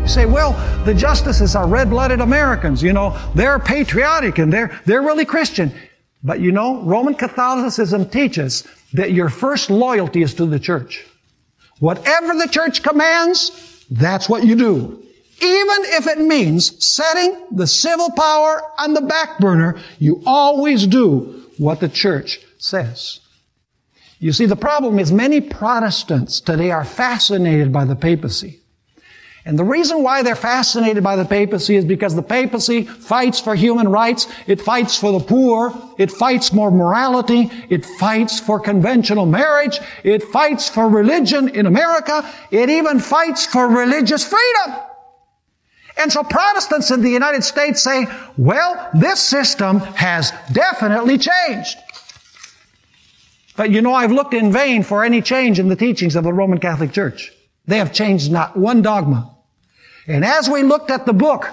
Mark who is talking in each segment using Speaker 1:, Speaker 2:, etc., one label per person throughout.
Speaker 1: say, well, the justices are red-blooded Americans. They're patriotic and they're really Christian. But Roman Catholicism teaches that your first loyalty is to the church. Whatever the church commands, that's what you do. Even if it means setting the civil power on the back burner, you always do what the church says. You see, the problem is many Protestants today are fascinated by the papacy. And the reason why they're fascinated by the papacy is because the papacy fights for human rights, it fights for the poor, it fights for morality, it fights for conventional marriage, it fights for religion in America, it even fights for religious freedom. And so Protestants in the United States say, well, this system has definitely changed. But I've looked in vain for any change in the teachings of the Roman Catholic Church. They have changed not one dogma. And as we looked at the book,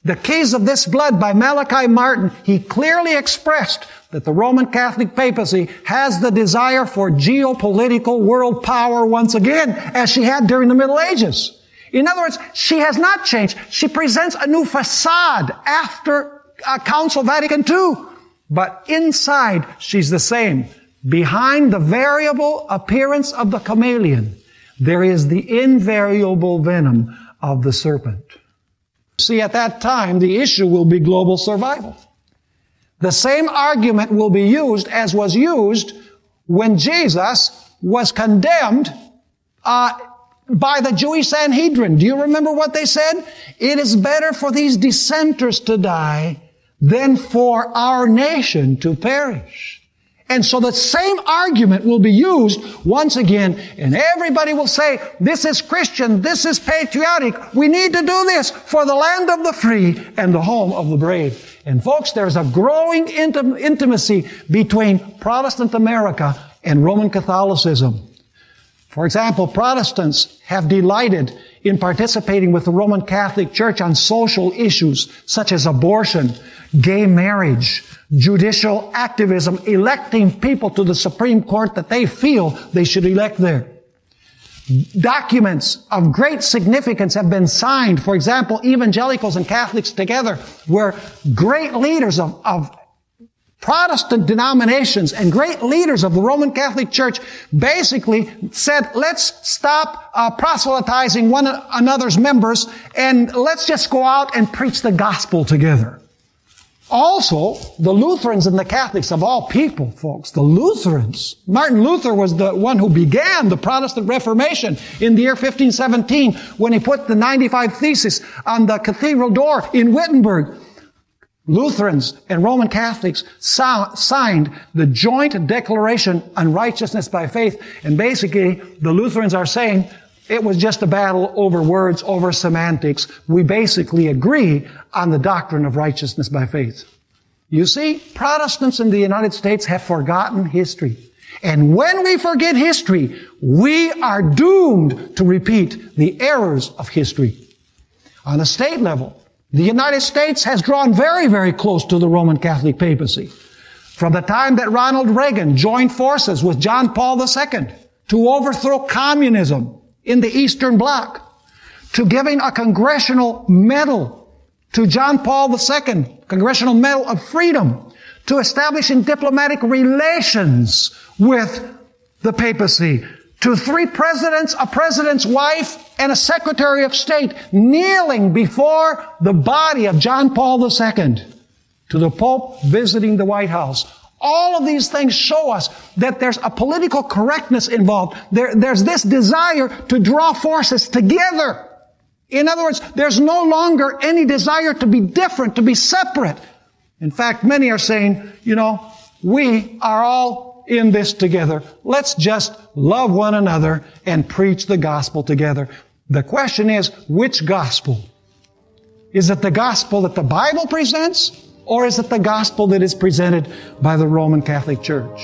Speaker 1: The Keys of This Blood by Malachi Martin, he clearly expressed that the Roman Catholic papacy has the desire for geopolitical world power once again, as she had during the Middle Ages. In other words, she has not changed. She presents a new facade after Council Vatican II. But inside, she's the same. Behind the variable appearance of the chameleon, there is the invariable venom of the serpent. See, at that time, the issue will be global survival. The same argument will be used as was used when Jesus was condemned by the Jewish Sanhedrin. Do you remember what they said? It is better for these dissenters to die than for our nation to perish. And so the same argument will be used once again, and everybody will say, this is Christian, this is patriotic, we need to do this for the land of the free and the home of the brave. And folks, there's a growing intimacy between Protestant America and Roman Catholicism. For example, Protestants have delighted in participating with the Roman Catholic Church on social issues such as abortion, gay marriage, judicial activism, electing people to the Supreme Court that they feel they should elect there. Documents of great significance have been signed. For example, evangelicals and Catholics together, where great leaders of Protestant denominations and great leaders of the Roman Catholic Church basically said, let's stop proselytizing one another's members and let's just go out and preach the gospel together. Also, the Lutherans and the Catholics, of all people, folks, the Lutherans. Martin Luther was the one who began the Protestant Reformation in the year 1517 when he put the 95 Theses on the cathedral door in Wittenberg. Lutherans and Roman Catholics signed the joint declaration on righteousness by faith. And basically, the Lutherans are saying it was just a battle over words, over semantics. We basically agree on the doctrine of righteousness by faith. You see, Protestants in the United States have forgotten history. And when we forget history, we are doomed to repeat the errors of history. On a state level, the United States has drawn very, very close to the Roman Catholic papacy. From the time that Ronald Reagan joined forces with John Paul II to overthrow communism in the Eastern Bloc, to giving a congressional medal to John Paul II, Congressional Medal of Freedom, to establishing diplomatic relations with the papacy, to 3 presidents, a president's wife, and a secretary of state kneeling before the body of John Paul II, to the Pope visiting the White House. All of these things show us that there's a political correctness involved. There's this desire to draw forces together. In other words, there's no longer any desire to be different, to be separate. In fact, many are saying, we are all in this together. Let's just love one another and preach the gospel together. The question is, which gospel? Is it the gospel that the Bible presents, or is it the gospel that is presented by the Roman Catholic Church?